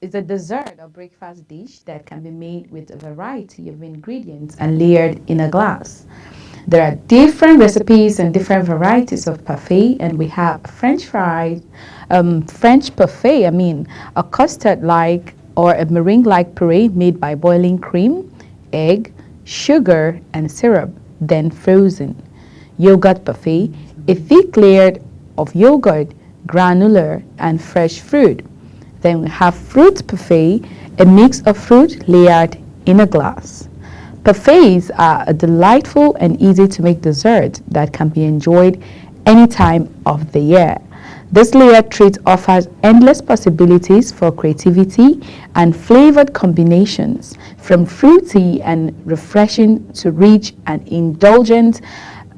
is a dessert or breakfast dish that can be made with a variety of ingredients and layered in a glass. There are different recipes and different varieties of parfait, and we have French parfait, a custard-like or a meringue-like puree made by boiling cream, egg, sugar, and syrup, then frozen. Yogurt parfait, a thick layer of yogurt, granular, and fresh fruit. Then we have fruit parfait, a mix of fruit layered in a glass. Parfaits are a delightful and easy to make dessert that can be enjoyed any time of the year. This layered treat offers endless possibilities for creativity and flavored combinations, from fruity and refreshing to rich and indulgent.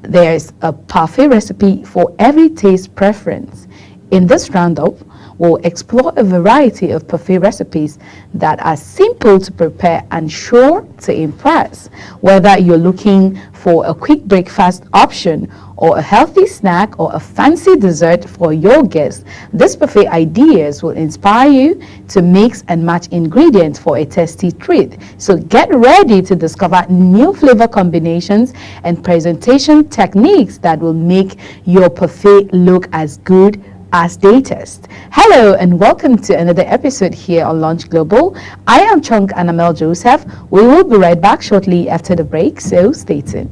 There's a parfait recipe for every taste preference. In this roundup, we'll explore a variety of parfait recipes that are simple to prepare and sure to impress. Whether you're looking for a quick breakfast option or a healthy snack or a fancy dessert for your guests, these parfait ideas will inspire you to mix and match ingredients for a tasty treat. So get ready to discover new flavor combinations and presentation techniques that will make your parfait look as good as they taste. Hello and welcome to another episode here on Launch Global. I am Chunk Anamel Joseph. We will be right back shortly after the break, so stay tuned.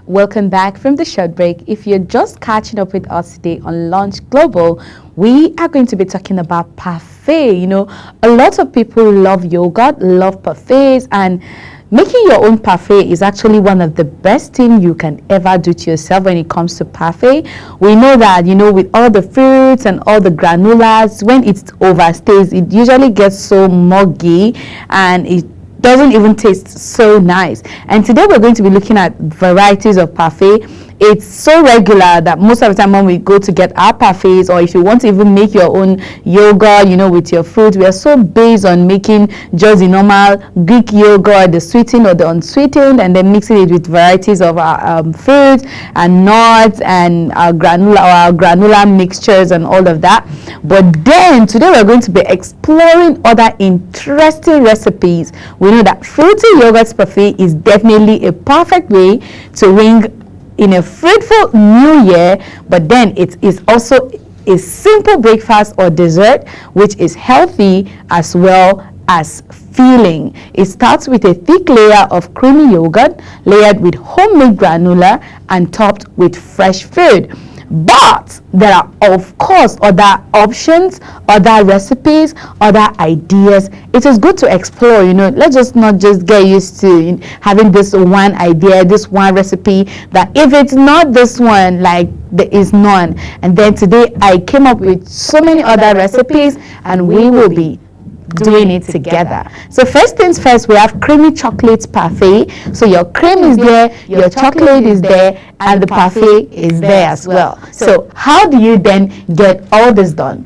Welcome back from the short break. If you're just catching up with us today on Launch Global, we are going to be talking about parfait. You know, a lot of people love yogurt, love parfaits, and making your own parfait is actually one of the best things you can ever do to yourself when it comes to parfait. We know that, with all the fruits and all the granulas, when it overstays, it usually gets so muggy and it doesn't even taste so nice. And today we're going to be looking at varieties of parfait. It's so regular that most of the time when we go to get our parfaits, or if you want to even make your own yogurt, with your fruit, we are so based on making just the normal Greek yogurt, the sweetened or the unsweetened, and then mixing it with varieties of our fruits and nuts and our granular mixtures and all of that. But then today we're going to be exploring other interesting recipes. We know that fruity yogurt parfait is definitely a perfect way to ring in a fruitful new year, but then it is also a simple breakfast or dessert which is healthy as well as filling. It starts with a thick layer of creamy yogurt layered with homemade granola and topped with fresh fruit. But there are, of course, other options, other recipes, other ideas. It is good to explore, let's just not just get used to having this one idea, this one recipe, that if it's not this one, like there is none. And then today I came up with so many other recipes and we will be doing it together. So first things first, we have creamy chocolate parfait. So your cream is there, your chocolate is there, and the parfait is there as well. So how do you then get all this done?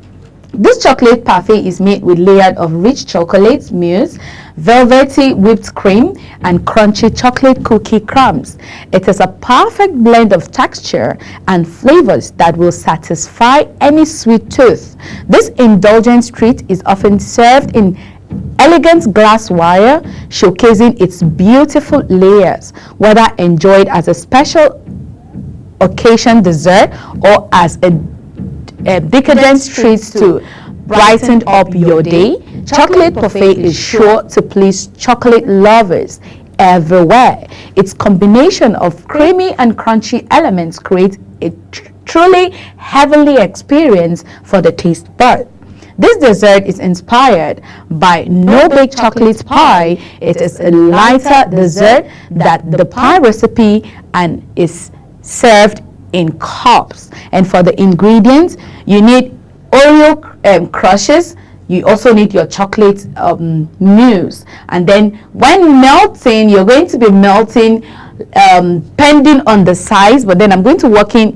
This chocolate parfait is made with layered of rich chocolate mousse, velvety whipped cream, and crunchy chocolate cookie crumbs. It is a perfect blend of texture and flavors that will satisfy any sweet tooth. This indulgent treat is often served in elegant glassware, showcasing its beautiful layers, whether enjoyed as a special occasion dessert or as a decadent treat to brighten up your day. Chocolate parfait is sure to please chocolate lovers everywhere. Its combination of creamy and crunchy elements creates a truly heavenly experience for the taste bud. This dessert is inspired by no-bake chocolate pie. It is a lighter dessert than the pie recipe and is served in cups. And for the ingredients, you need Oreo crushes. You also need your chocolate mousse, and then when melting, you're going to be melting pending on the size, but then I'm going to be working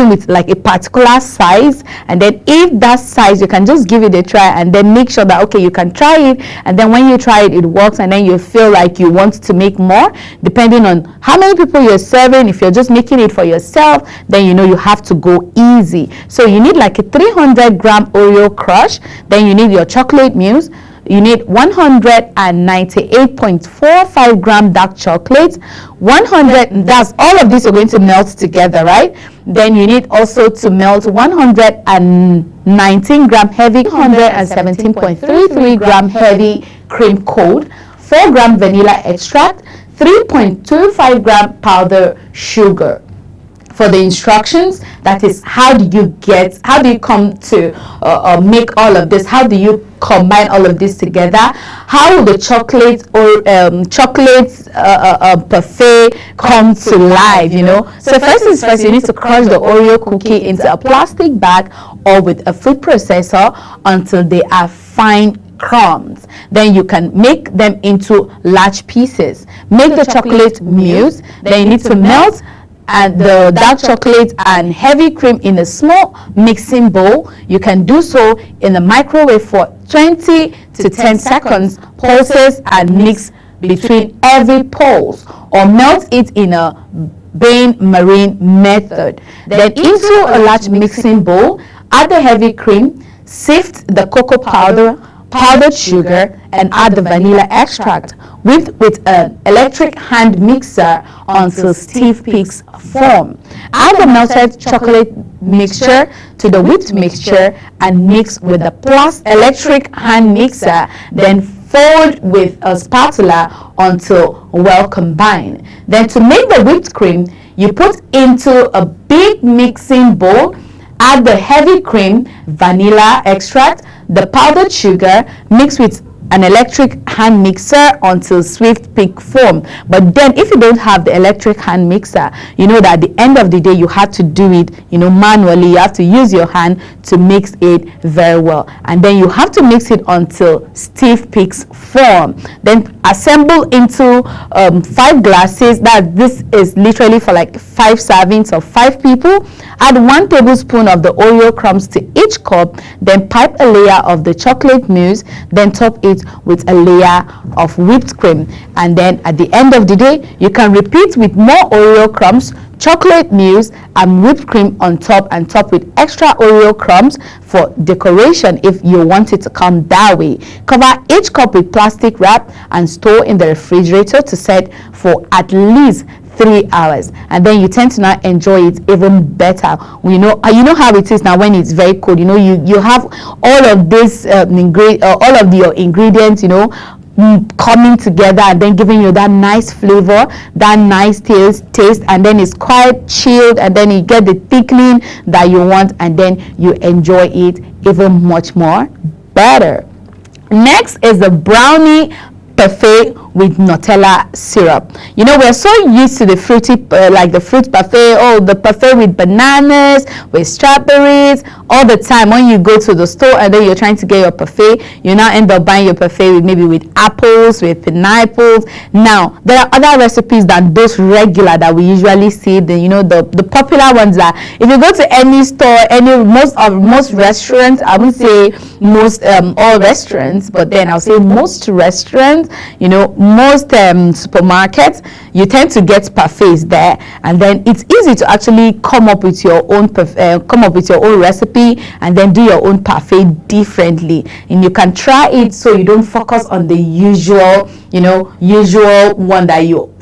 with like a particular size, and then if that size, you can just give it a try and then make sure that okay, you can try it, and then when you try it, it works, and then you feel like you want to make more depending on how many people you're serving. If you're just making it for yourself, then you know you have to go easy. So you need like a 300-gram Oreo crush, then you need your chocolate mousse. You need 198.45 gram dark chocolate, 100, that's all of these are going to melt together, right? Then you need also to melt 119 gram heavy, 117.33 gram heavy cream cold, 4 gram vanilla extract, 3.25 gram powder sugar. For the instructions, that is, how do you come to make all of this? How do you combine all of this together? How will the chocolate or parfait come to life, you know? So first things first, you need to crush the Oreo cookie into a plastic bag or with a food processor until they are fine crumbs. Then you can make them into large pieces. Make the chocolate mousse. Then you need to melt and the dark chocolate and heavy cream in a small mixing bowl. You can do so in the microwave for 20 to 10 seconds, pulses and mix between every pulse, or melt it in a bain-marie method. Then into a large mixing bowl, add the heavy cream, sift the cocoa powder, powdered sugar, and add the vanilla extract. Whip with an electric hand mixer until stiff peaks form. Add the melted chocolate mixture to the whipped mixture and mix with the electric hand mixer. Then fold with a spatula until well combined. Then to make the whipped cream, you put into a big mixing bowl. Add the heavy cream, vanilla extract, the powdered sugar, mix with an electric hand mixer until swift peak form. But then if you don't have the electric hand mixer, you know that at the end of the day you have to do it, you know, manually. You have to use your hand to mix it very well, and then you have to mix it until stiff peaks form. Then assemble into 5 glasses. That this is literally for like 5 servings of 5 people. Add 1 tablespoon of the Oreo crumbs to each cup, then pipe a layer of the chocolate mousse, then top it with a layer of whipped cream. And then at the end of the day, you can repeat with more Oreo crumbs, chocolate mousse, and whipped cream on top, and top with extra Oreo crumbs for decoration if you want it to come that way. Cover each cup with plastic wrap and store in the refrigerator to set for at least 3 hours, and then you tend to now enjoy it even better. You know how it is now when it's very cold. You know, you have all of this all of your ingredients, you know, coming together and then giving you that nice flavor, that nice taste, and then it's quite chilled, and then you get the thickening that you want, and then you enjoy it even much more better. Next is the brownie parfait with Nutella syrup. You know, we're so used to the fruity, like the fruit parfait, the parfait with bananas, with strawberries, all the time. When you go to the store and then you're trying to get your parfait, you now end up buying your parfait with maybe with apples, with pineapples. Now, there are other recipes than those regular that we usually see. The popular ones that if you go to any store, most restaurants, I would say most all restaurants, but then I'll say most restaurants, you know, most supermarkets, you tend to get parfaits there, and then it's easy to actually come up with your own recipe and then do your own parfait differently, and you can try it so you don't focus on the usual one that you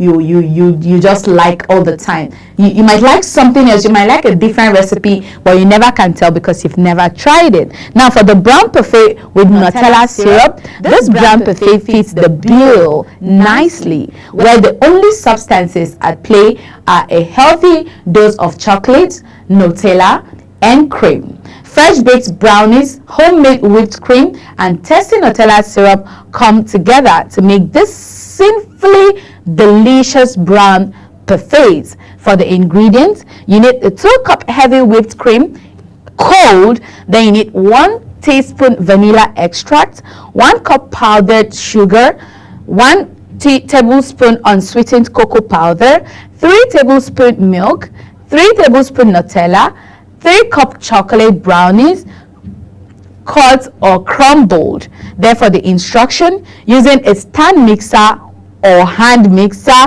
just like all the time. You might like something else, you might like a different recipe, but you never can tell because you've never tried it. Now for the brown parfait with Nutella syrup, this brown parfait fits the bill nicely, where the only substances at play are a healthy dose of chocolate, Nutella, and cream. fresh baked brownies, homemade whipped cream, and tasty Nutella syrup come together to make this sinfully delicious brown parfaits. For the ingredients, you need a 2-cup heavy whipped cream, cold. Then you need 1 teaspoon vanilla extract, 1 cup powdered sugar, 1 tablespoon unsweetened cocoa powder, 3 tablespoon milk, 3 tablespoon Nutella, 3 cup chocolate brownies, cut or crumbled. Therefore, the instruction: using a stand mixer or hand mixer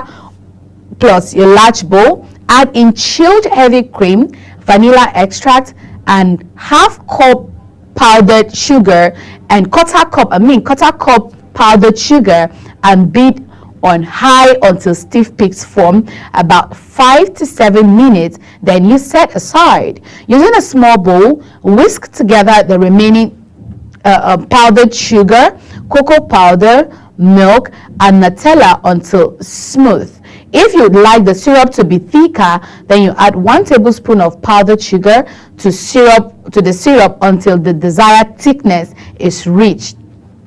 plus your large bowl, add in chilled heavy cream, vanilla extract, and half cup powdered sugar and quarter cup powdered sugar, and beat on high until stiff peaks form, about 5 to 7 minutes. Then you set aside. Using a small bowl, whisk together the remaining powdered sugar, cocoa powder, milk, and Nutella until smooth. If you'd like the syrup to be thicker, then you add 1 tablespoon of powdered sugar to the syrup until the desired thickness is reached.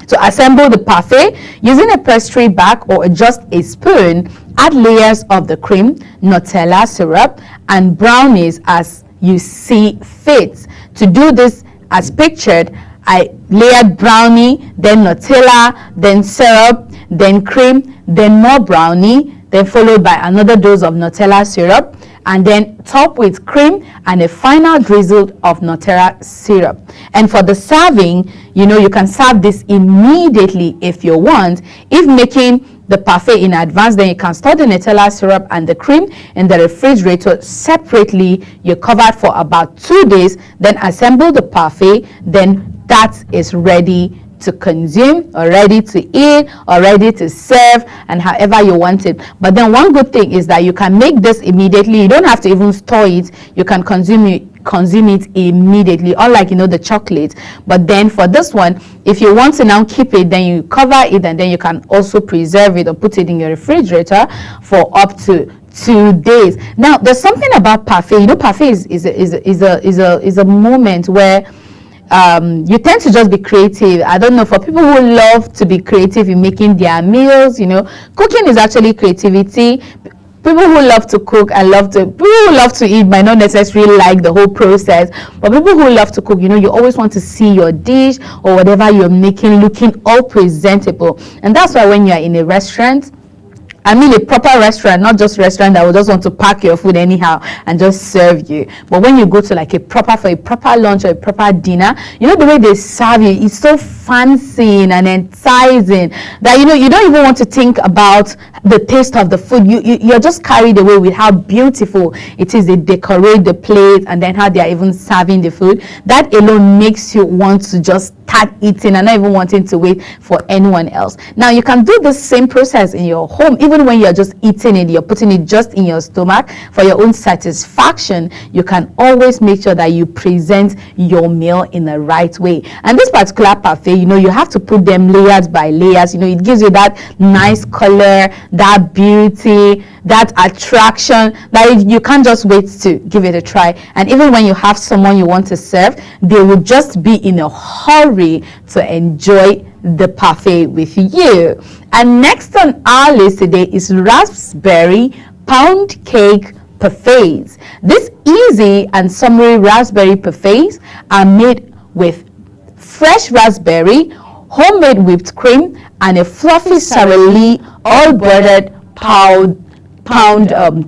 To assemble the parfait, using a pastry bag or just a spoon, add layers of the cream, Nutella syrup, and brownies as you see fit. To do this as pictured, I layered brownie, then Nutella, then syrup, then cream, then more brownie, then followed by another dose of Nutella syrup, and then top with cream and a final drizzle of Nutella syrup. And for the serving, you can serve this immediately if you want. If making the parfait in advance, then you can store the Nutella syrup and the cream in the refrigerator separately. You're covered for about 2 days, then assemble the parfait, then that is ready to consume, or ready to eat, or ready to serve, and however you want it. But then one good thing is that you can make this immediately. You don't have to even store it. You can consume it immediately, unlike the chocolate. But then for this one, if you want to now keep it, then you cover it, and then you can also preserve it or put it in your refrigerator for up to 2 days. Now, there's something about parfait. Parfait is a moment where you tend to just be creative. I don't know, for people who love to be creative in making their meals, cooking is actually creativity. People who love to cook and people who love to eat might not necessarily like the whole process, but people who love to cook, you always want to see your dish or whatever you're making looking all presentable. And that's why when you're in a restaurant, a proper restaurant, not just restaurant that will just want to pack your food anyhow and just serve you. But when you go to like a proper lunch or a proper dinner, the way they serve you is so fancy and enticing that you don't even want to think about the taste of the food. You're just carried away with how beautiful it is. They decorate the plate and then how they are even serving the food. That alone makes you want to just start eating and not even wanting to wait for anyone else. Now, you can do the same process in your home. Even when you're just eating it, you're putting it just in your stomach for your own satisfaction. You can always make sure that you present your meal in the right way. And this particular parfait, you have to put them layers by layers. It gives you that nice color, that beauty, that attraction, that you can't just wait to give it a try. And even when you have someone you want to serve, they will just be in a hurry to enjoy the parfait with you. And next on our list today is raspberry pound cake parfaits. This easy and summery raspberry parfaits are made with fresh raspberry, homemade whipped cream, and a fluffy Sara Lee all buttered pound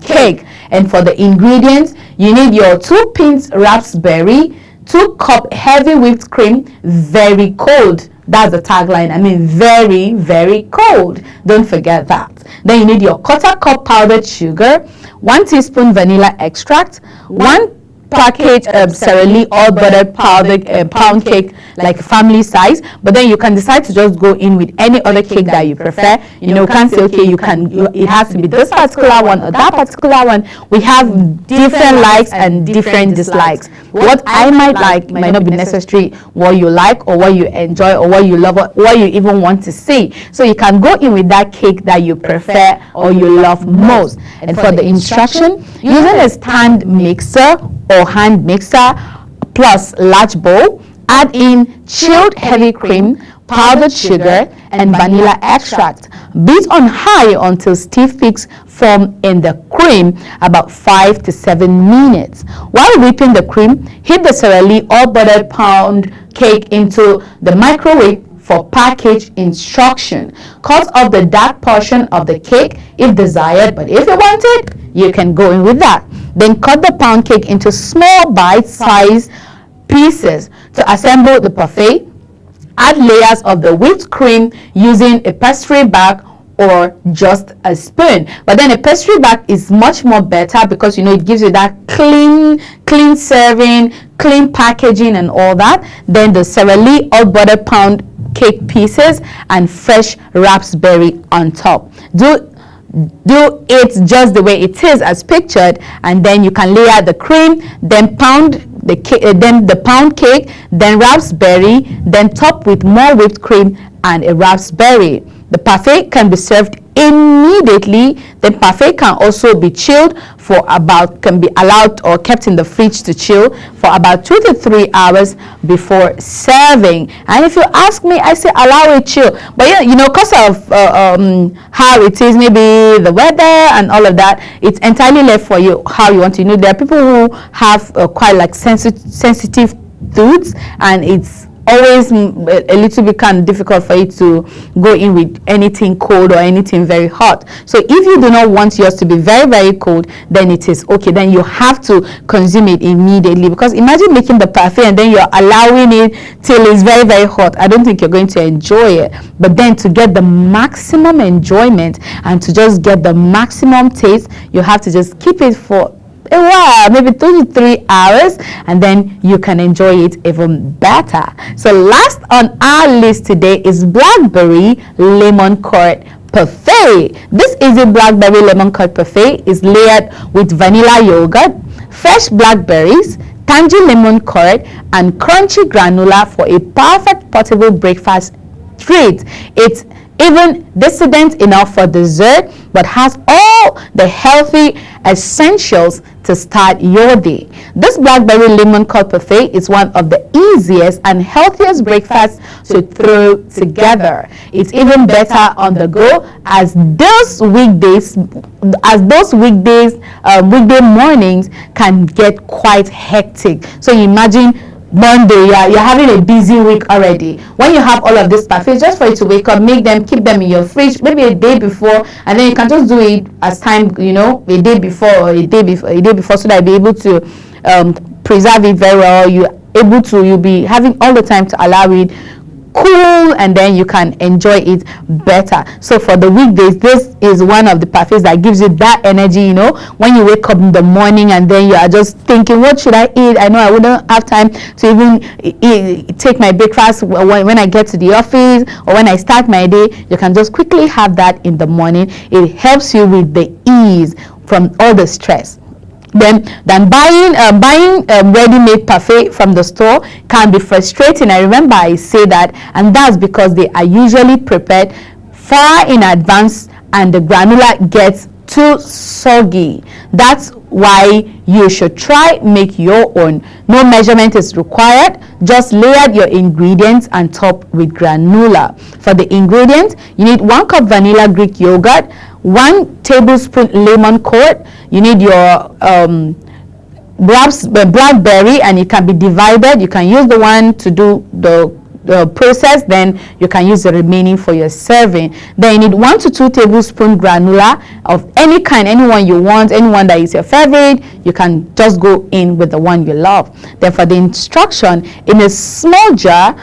cake. And for the ingredients, you need your 2 pints raspberry, 2 cup heavy whipped cream, very cold. That's the tagline. Very, very cold. Don't forget that. Then you need your quarter cup powdered sugar, 1 teaspoon vanilla extract, 1 package Sara Lee all buttered powdered pound cake, like family size. But then you can decide to just go in with any other cake that you prefer. You can't say, okay, it has to be this particular one or that particular one. We have different likes and different dislikes. What I might like might not be necessarily what you like or what you enjoy or what you love or what you even want to see. So you can go in with that cake that you prefer or you love most. And for the instruction, using a stand mixer or hand mixer, plus large bowl. Add in chilled heavy cream, powdered sugar, and vanilla extract. Beat on high until stiff peaks form in the cream, about 5 to 7 minutes. While whipping the cream, heat the Sara Lee all buttered pound cake into the microwave for package instruction. Cut off the dark portion of the cake if desired, but if you want it, you can go in with that. Then cut the pound cake into small bite-sized pieces. To assemble the parfait, add layers of the whipped cream using a pastry bag or just a spoon. But then a pastry bag is much more better because it gives you that clean serving, clean packaging and all that. Then the Sara Lee all butter pound cake pieces and fresh raspberry on top. Do it just the way it is as pictured, and then you can layer the cream, then the pound cake, then raspberry, then top with more whipped cream and a raspberry. The parfait can be served immediately. The parfait can also be chilled can be allowed or kept in the fridge to chill for about 2 to 3 hours before serving. And if you ask me, I say allow it chill. But because of how it is, maybe the weather and all of that, it's entirely left for you how you want to. There are people who have quite like sensitive tooths, and it's always a little bit kind of difficult for you to go in with anything cold or anything very hot. So if you do not want yours to be very, very cold, then it is okay. Then you have to consume it immediately, because imagine making the parfait and then you're allowing it till it's very, very hot. I don't think you're going to enjoy it. But then to get the maximum enjoyment and to just get the maximum taste, you have to just keep it for a while, maybe 2 to 3 hours, and then you can enjoy it even better. So last on our list today is blackberry lemon curd parfait. This easy blackberry lemon curd parfait is layered with vanilla yogurt, fresh blackberries, tangy lemon curd, and crunchy granola for a perfect portable breakfast treat. It's even decadent enough for dessert, but has all the healthy essentials to start your day. This blackberry lemon curd parfait is one of the easiest and healthiest breakfasts to throw together. It's even better on the go as those weekday mornings can get quite hectic. So you imagine Monday, you're having a busy week already. When you have all of these parfaits, just for you to wake up, keep them in your fridge, maybe a day before, and then you can just do it as time, a day before, so that you'll be able to preserve it very well. You'll be having all the time to allow it cool, and then you can enjoy it better. So for the weekdays, this is one of the parfaits that gives you that energy, when you wake up in the morning and then you are just thinking, what should I eat? I know I wouldn't have time to even take my breakfast when I get to the office or when I start my day. You can just quickly have that in the morning. It helps you with the ease from all the stress. Then buying ready-made parfait from the store can be frustrating. I remember I say that, and that's because they are usually prepared far in advance and the granola gets too soggy. That's why you should try make your own. No measurement is required. Just layer your ingredients and top with granola. For the ingredients, you need 1 cup vanilla Greek yogurt, 1 tablespoon lemon curd. You need your blackberry, and it can be divided. You can use the one to do the process, then you can use the remaining for your serving. Then you need 1 to 2 tablespoons granola of any kind, anyone you want, anyone that is your favorite. You can just go in with the one you love. Then for the instruction, in a small jar,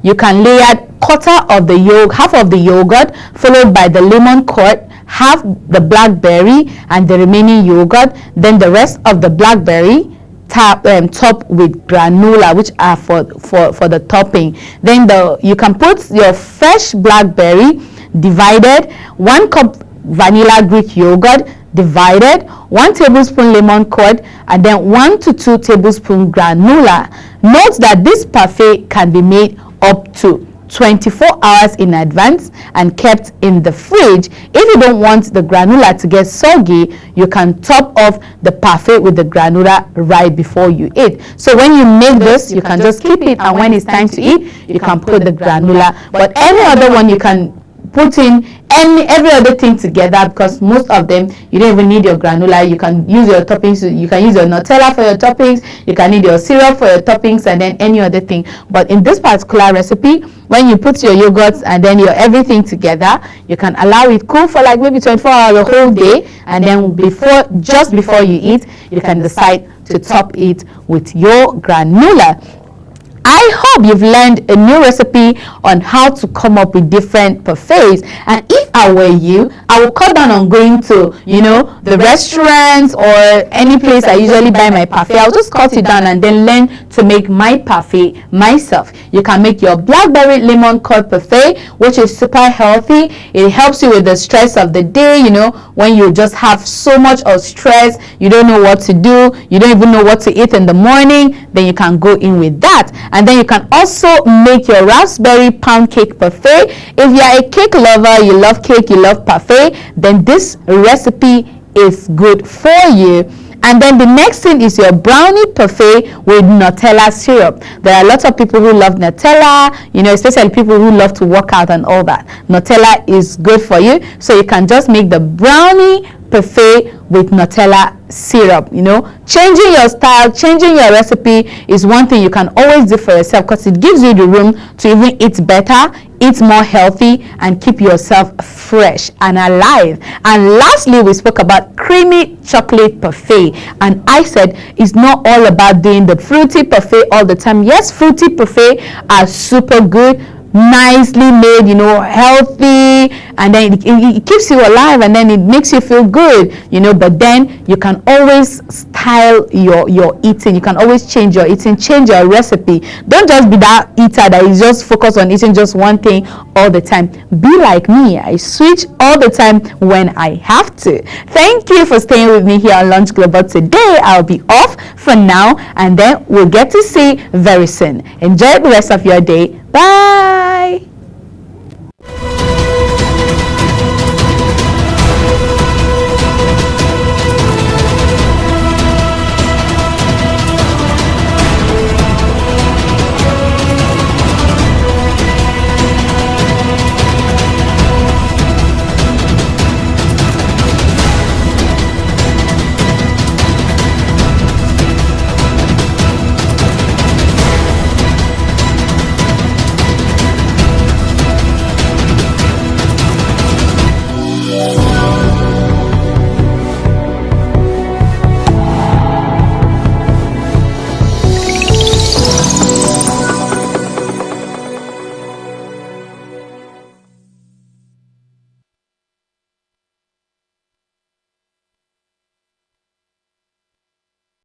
you can layer half of the yogurt, followed by the lemon curd, half the blackberry, and the remaining yogurt. Then the rest of the blackberry top with granola, which are for the topping. Then you can put your fresh blackberry divided, 1 cup vanilla Greek yogurt divided, 1 tablespoon lemon curd, and then 1 to 2 tablespoons granola. Note that this parfait can be made up to 24 hours in advance and kept in the fridge. If you don't want the granola to get soggy, you can top off the parfait with the granola right before you eat. So when you make this, you can just keep it, and when it's time to eat, you can put the granola. But any other one, you can put in every other thing together, because most of them you don't even need your granola. You can use your toppings. You can use your Nutella for your toppings, you can need your syrup for your toppings, and then any other thing. But in this particular recipe, when you put your yogurt and then your everything together, you can allow it cool for like maybe 24 hours, a whole day, and then just before you eat, you can decide to top it with your granola. I hope you've learned a new recipe on how to come up with different parfaits. And if I were you, I would cut down on going to, the restaurants or any place I usually buy my parfait. I'll just cut it down and then learn to make my parfait myself. You can make your blackberry lemon curd parfait, which is super healthy. It helps you with the stress of the day, when you just have so much of stress, you don't know what to do, you don't even know what to eat in the morning, then you can go in with that. And then you can also make your raspberry pound cake parfait. If you are a cake lover, you love cake, you love parfait, then this recipe is good for you. And then the next thing is your brownie parfait with Nutella syrup. There are lots of people who love Nutella, especially people who love to work out and all that. Nutella is good for you. So you can just make the brownie parfait with Nutella syrup. Changing your style, changing your recipe is one thing you can always do for yourself, because it gives you the room to even eat better, eat more healthy, and keep yourself fresh and alive. And lastly, we spoke about creamy chocolate parfait, and I said it's not all about doing the fruity parfait all the time. Yes, fruity parfait are super good, nicely made, healthy, and then it keeps you alive, and then it makes you feel good, but then you can always style your eating. You can always change your eating, change your recipe. Don't just be that eater that is just focused on eating just one thing all the time. Be like me. I switch all the time when I have to. Thank you for staying with me here on Lunch Global today. I'll be off for now, and then we'll get to see very soon. Enjoy the rest of your day. Bye.